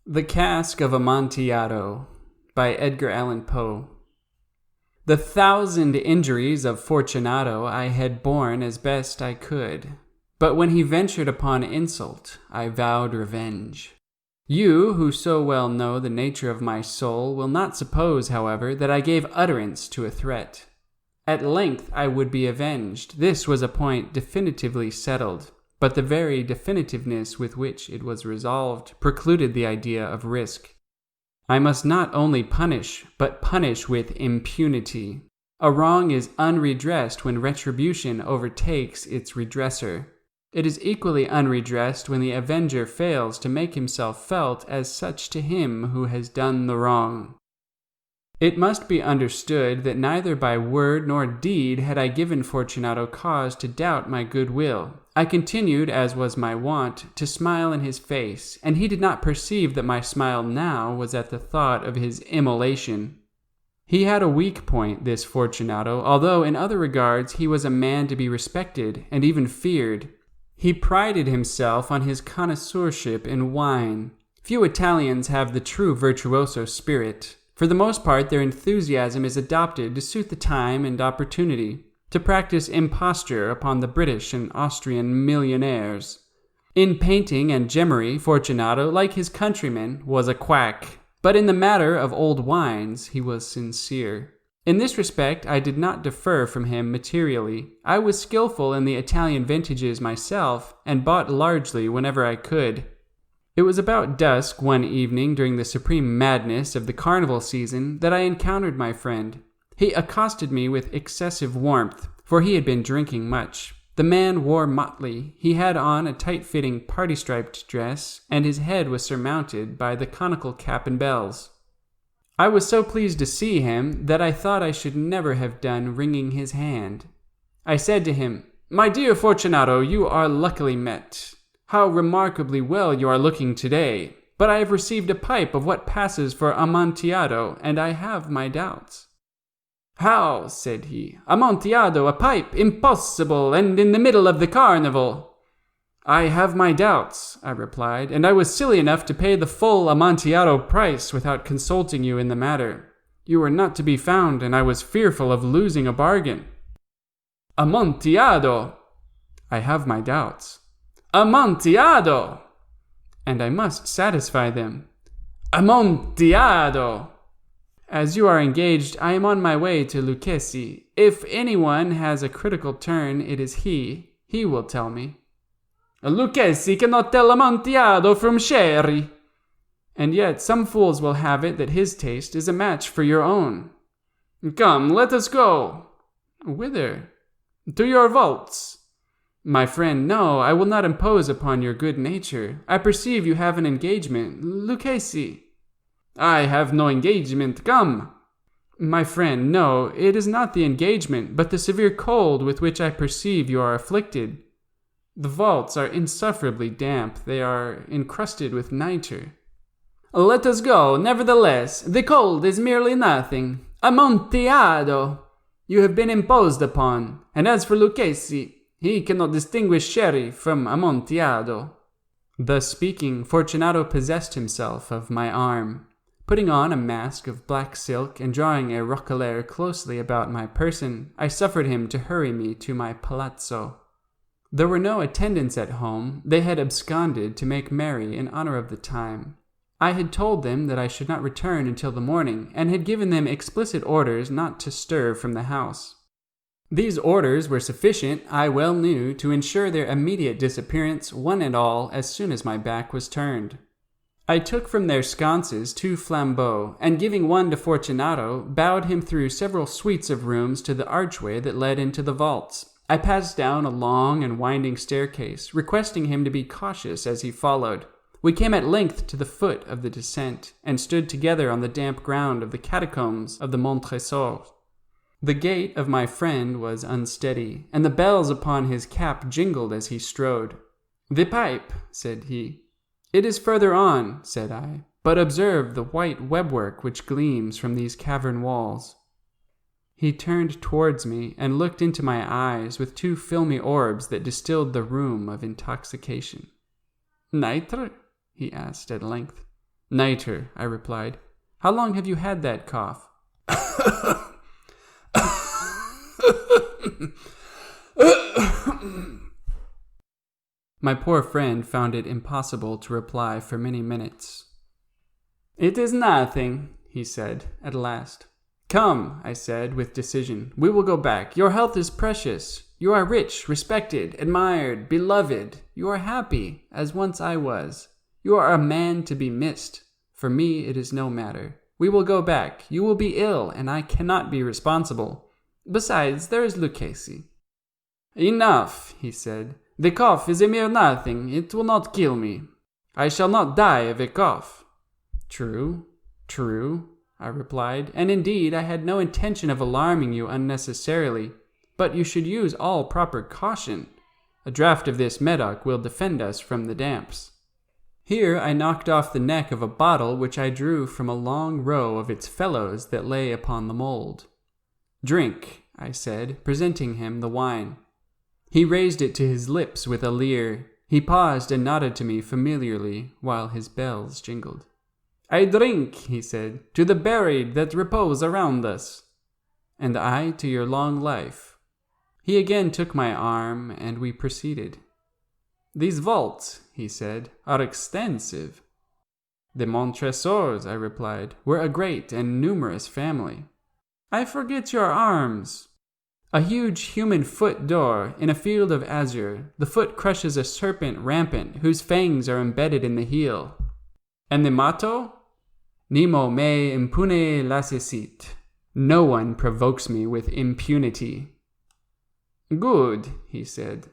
The Cask of Amontillado by Edgar Allan Poe. The 1,000 injuries of Fortunato I had borne as best I could, but when he ventured upon insult, I vowed revenge. You, who so well know the nature of my soul, will not suppose, however, that I gave utterance to a threat. At length I would be avenged. This was a point definitively settled, but the very definitiveness with which it was resolved precluded the idea of risk. I must not only punish, but punish with impunity. A wrong is unredressed when retribution overtakes its redresser. It is equally unredressed when the avenger fails to make himself felt as such to him who has done the wrong. It must be understood that neither by word nor deed had I given Fortunato cause to doubt my goodwill. I continued, as was my wont, to smile in his face, and he did not perceive that my smile now was at the thought of his immolation. He had a weak point, this Fortunato, although in other regards he was a man to be respected and even feared. He prided himself on his connoisseurship in wine. Few Italians have the true virtuoso spirit. For the most part, their enthusiasm is adopted to suit the time and opportunity, to practice imposture upon the British and Austrian millionaires. In painting and gemmery, Fortunato, like his countrymen, was a quack, but in the matter of old wines he was sincere. In this respect, I did not differ from him materially. I was skillful in the Italian vintages myself, and bought largely whenever I could. It was about dusk one evening during the supreme madness of the carnival season that I encountered my friend. He accosted me with excessive warmth, for he had been drinking much. The man wore motley. He had on a tight-fitting party-striped dress, and his head was surmounted by the conical cap and bells. I was so pleased to see him that I thought I should never have done wringing his hand. I said to him, "My dear Fortunato, you are luckily met. How remarkably well you are looking today! But I have received a pipe of what passes for Amontillado, and I have my doubts." "How?" said he. "Amontillado, a pipe? Impossible, and in the middle of the carnival!" "I have my doubts," I replied, "and I was silly enough to pay the full Amontillado price without consulting you in the matter. You were not to be found, and I was fearful of losing a bargain." "Amontillado!" "I have my doubts." "Amontillado!" "And I must satisfy them." "Amontillado!" "As you are engaged, I am on my way to Lucchesi. If anyone has a critical turn, it is he. He will tell me." "Lucchesi cannot tell Amontillado from sherry." "And yet some fools will have it that his taste is a match for your own." "Come, let us go." "Whither?" "To your vaults." "My friend, no, I will not impose upon your good nature. I perceive you have an engagement. Lucchesi." "I have no engagement. Come." "My friend, no, it is not the engagement, but the severe cold with which I perceive you are afflicted. The vaults are insufferably damp. They are encrusted with nitre." "Let us go, nevertheless. The cold is merely nothing. Amontillado! You have been imposed upon. And as for Lucchesi, he cannot distinguish sherry from Amontillado." Thus speaking, Fortunato possessed himself of my arm. Putting on a mask of black silk and drawing a roquelaire closely about my person, I suffered him to hurry me to my palazzo. There were no attendants at home. They had absconded to make merry in honor of the time. I had told them that I should not return until the morning, and had given them explicit orders not to stir from the house. These orders were sufficient, I well knew, to ensure their immediate disappearance, one and all, as soon as my back was turned. I took from their sconces 2 flambeaux, and giving one to Fortunato, bowed him through several suites of rooms to the archway that led into the vaults. I passed down a long and winding staircase, requesting him to be cautious as he followed. We came at length to the foot of the descent, and stood together on the damp ground of the catacombs of the Montresor. The gait of my friend was unsteady, and the bells upon his cap jingled as he strode. "The pipe," said he. "It is further on," said I, "but observe the white webwork which gleams from these cavern walls." He turned towards me and looked into my eyes with 2 filmy orbs that distilled the rheum of intoxication. "Nitre?" he asked at length. Nitre, I replied. How long have you had that cough? My poor friend found it impossible to reply for many minutes. It is nothing, he said at last. Come, I said with decision, we will go back. Your health is precious. You are rich, respected, admired, beloved. You are happy, as once I was. You are a man to be missed. For me, it is no matter. We will go back. You will be ill, and I cannot be responsible. Besides, there is Lucchesi. Enough, he said. The cough is a mere nothing. It will not kill me. I shall not die of a cough. True, I replied, and indeed I had no intention of alarming you unnecessarily, but you should use all proper caution. A draught of this Medoc will defend us from the damps. Here I knocked off the neck of a bottle which I drew from a long row of its fellows that lay upon the mould. Drink, I said, presenting him the wine. He raised it to his lips with a leer. He paused and nodded to me familiarly while his bells jingled. I drink, he said, to the buried that repose around us. And I to your long life. He again took my arm, and we proceeded. These vaults, he said, are extensive. The Montresors, I replied, were a great and numerous family. I forget your arms. A huge human foot door in a field of azure. The foot crushes a serpent rampant, whose fangs are embedded in the heel. And the motto? Nemo me impune lacessit. No one provokes me with impunity. Good, he said.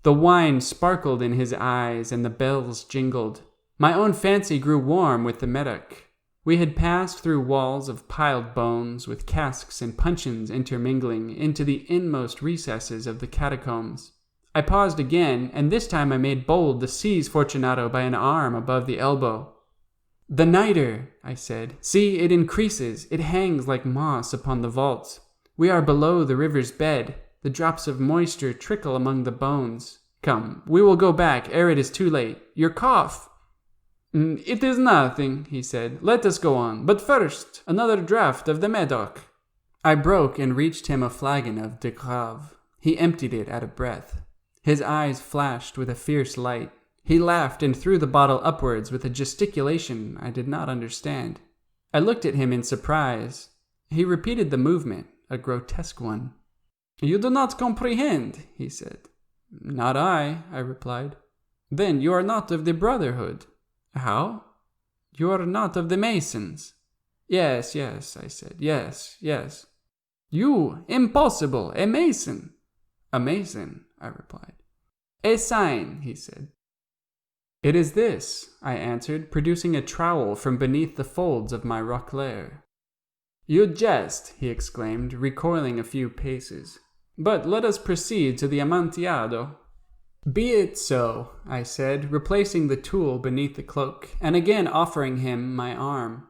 The wine sparkled in his eyes and the bells jingled. My own fancy grew warm with the Medoc. We had passed through walls of piled bones with casks and puncheons intermingling into the inmost recesses of the catacombs. I paused again, and this time I made bold to seize Fortunato by an arm above the elbow. The nitre, I said. See, it increases. It hangs like moss upon the vaults. We are below the river's bed. The drops of moisture trickle among the bones. Come, we will go back ere it is too late. Your cough. It is nothing, he said. Let us go on. But first, another draught of the Medoc. I broke and reached him a flagon of de Grave. He emptied it at a breath. His eyes flashed with a fierce light. He laughed and threw the bottle upwards with a gesticulation I did not understand. I looked at him in surprise. He repeated the movement, a grotesque one. You do not comprehend, he said. Not I replied. Then you are not of the Brotherhood. How? You are not of the Masons. Yes, I said. Yes. You, impossible, a Mason. A Mason, I replied. A sign, he said. It is this, I answered, producing a trowel from beneath the folds of my roquelaire. You jest, he exclaimed, recoiling a few paces. But let us proceed to the Amontillado. Be it so, I said, replacing the tool beneath the cloak, and again offering him my arm.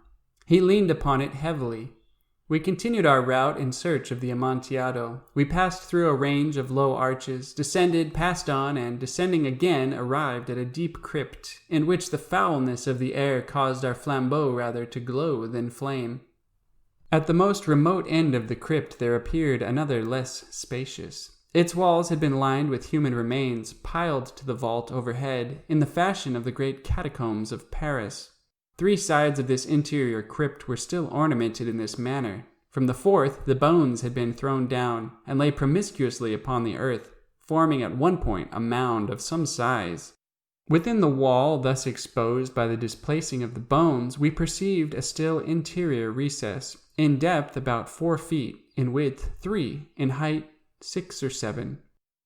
He leaned upon it heavily. We continued our route in search of the Amontillado. We passed through a range of low arches, descended, passed on, and descending again, arrived at a deep crypt, in which the foulness of the air caused our flambeaux rather to glow than flame. At the most remote end of the crypt there appeared another less spacious. Its walls had been lined with human remains, piled to the vault overhead, in the fashion of the great catacombs of Paris. 3 sides of this interior crypt were still ornamented in this manner. From the 4th, the bones had been thrown down, and lay promiscuously upon the earth, forming at one point a mound of some size. Within the wall thus exposed by the displacing of the bones, we perceived a still interior recess, in depth about 4 feet, in width 3, in height 6 or 7.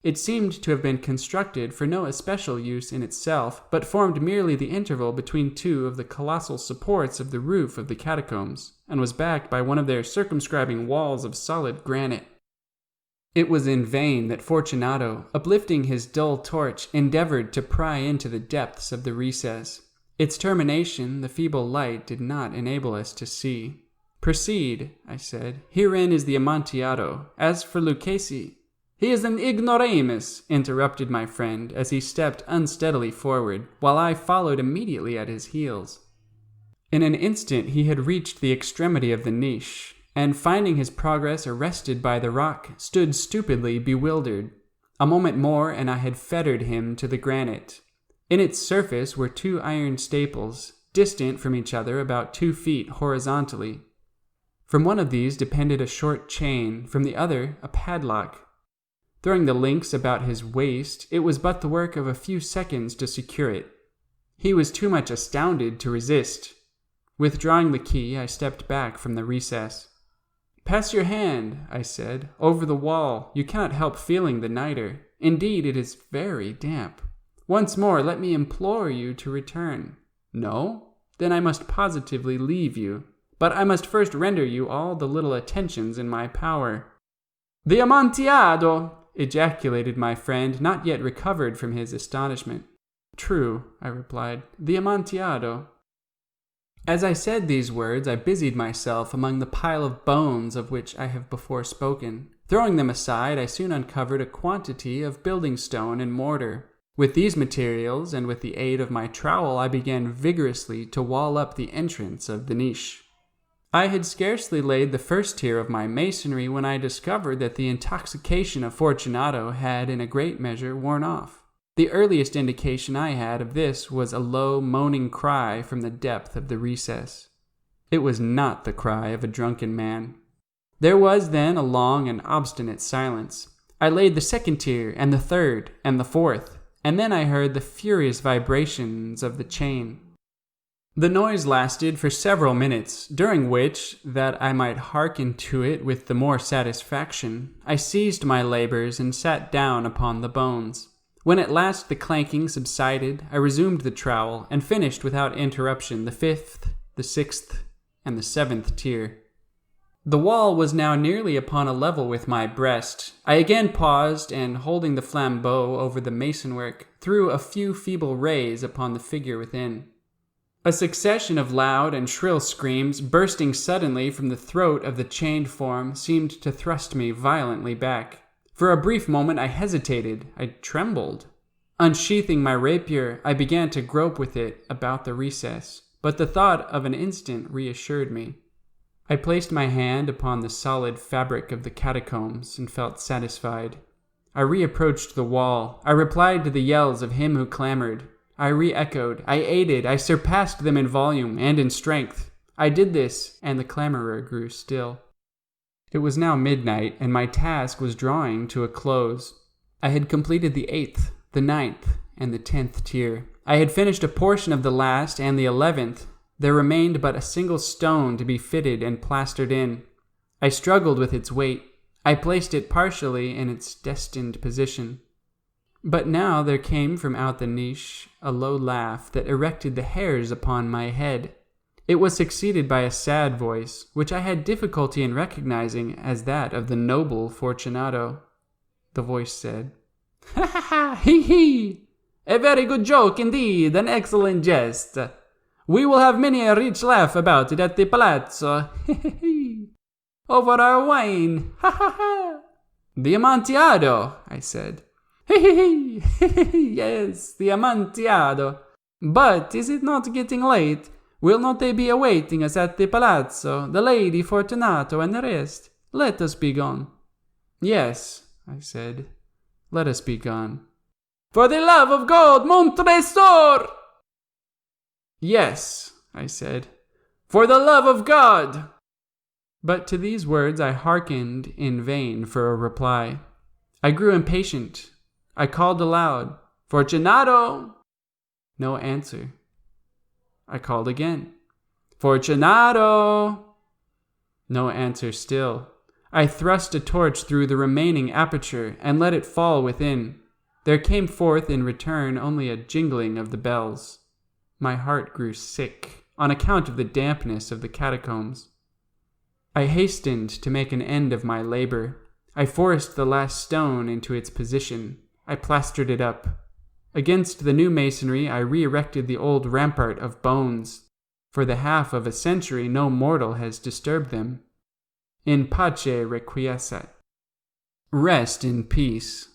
It seemed to have been constructed for no especial use in itself, but formed merely the interval between 2 of the colossal supports of the roof of the catacombs, and was backed by one of their circumscribing walls of solid granite. It was in vain that Fortunato, uplifting his dull torch, endeavored to pry into the depths of the recess. Its termination the feeble light did not enable us to see. Proceed, I said. Herein is the Amontillado. As for Lucchesi, he is an ignoramus, interrupted my friend, as he stepped unsteadily forward, while I followed immediately at his heels. In an instant he had reached the extremity of the niche, and finding his progress arrested by the rock, stood stupidly bewildered. A moment more and I had fettered him to the granite. In its surface were 2 iron staples, distant from each other about 2 feet horizontally. From one of these depended a short chain, from the other a padlock. Throwing the links about his waist, it was but the work of a few seconds to secure it. He was too much astounded to resist. Withdrawing the key, I stepped back from the recess. "Pass your hand," I said, "over the wall. You cannot help feeling the niter. Indeed, it is very damp. Once more, let me implore you to return." "No? Then I must positively leave you. But I must first render you all the little attentions in my power." "The Amontillado!" ejaculated my friend, not yet recovered from his astonishment. "True," I replied, "the Amontillado." As I said these words, I busied myself among the pile of bones of which I have before spoken. Throwing them aside, I soon uncovered a quantity of building stone and mortar. With these materials, and with the aid of my trowel, I began vigorously to wall up the entrance of the niche. I had scarcely laid the first tier of my masonry when I discovered that the intoxication of Fortunato had in a great measure worn off. The earliest indication I had of this was a low, moaning cry from the depth of the recess. It was not the cry of a drunken man. There was then a long and obstinate silence. I laid the second tier, and the third, and the fourth, and then I heard the furious vibrations of the chain. The noise lasted for several minutes, during which, that I might hearken to it with the more satisfaction, I ceased my labors and sat down upon the bones. When at last the clanking subsided, I resumed the trowel, and finished without interruption the 5th, the 6th, and the 7th tier. The wall was now nearly upon a level with my breast. I again paused, and holding the flambeau over the masonwork, threw a few feeble rays upon the figure within. A succession of loud and shrill screams, bursting suddenly from the throat of the chained form, seemed to thrust me violently back. For a brief moment I hesitated, I trembled. Unsheathing my rapier, I began to grope with it about the recess, but the thought of an instant reassured me. I placed my hand upon the solid fabric of the catacombs and felt satisfied. I reapproached the wall. I replied to the yells of him who clamored. I re-echoed, I aided, I surpassed them in volume and in strength. I did this, and the clamorer grew still. It was now midnight, and my task was drawing to a close. I had completed the 8th, the 9th, and the 10th tier. I had finished a portion of the last and the 11th. There remained but a single stone to be fitted and plastered in. I struggled with its weight. I placed it partially in its destined position. But now there came from out the niche a low laugh that erected the hairs upon my head. It was succeeded by a sad voice, which I had difficulty in recognizing as that of the noble Fortunato. The voice said, "Ha ha ha, hee hee! A very good joke indeed, an excellent jest. We will have many a rich laugh about it at the palazzo, hee hee hee! Over our wine, ha ha ha!" "The Amontillado," I said. "Hee hee hee! Yes, the Amontillado. But is it not getting late? Will not they be awaiting us at the palazzo, the Lady Fortunato and the rest? Let us be gone." "Yes," I said, "let us be gone." "For the love of God, mon trésor!" "Yes," I said, "for the love of God!" But to these words I hearkened in vain for a reply. I grew impatient. I called aloud, "Fortunato!" No answer. I called again, "Fortunato!" No answer still. I thrust a torch through the remaining aperture and let it fall within. There came forth in return only a jingling of the bells. My heart grew sick on account of the dampness of the catacombs. I hastened to make an end of my labor. I forced the last stone into its position. I plastered it up. Against the new masonry I re-erected the old rampart of bones. For the half of a century no mortal has disturbed them. In pace requiescat. Rest in peace.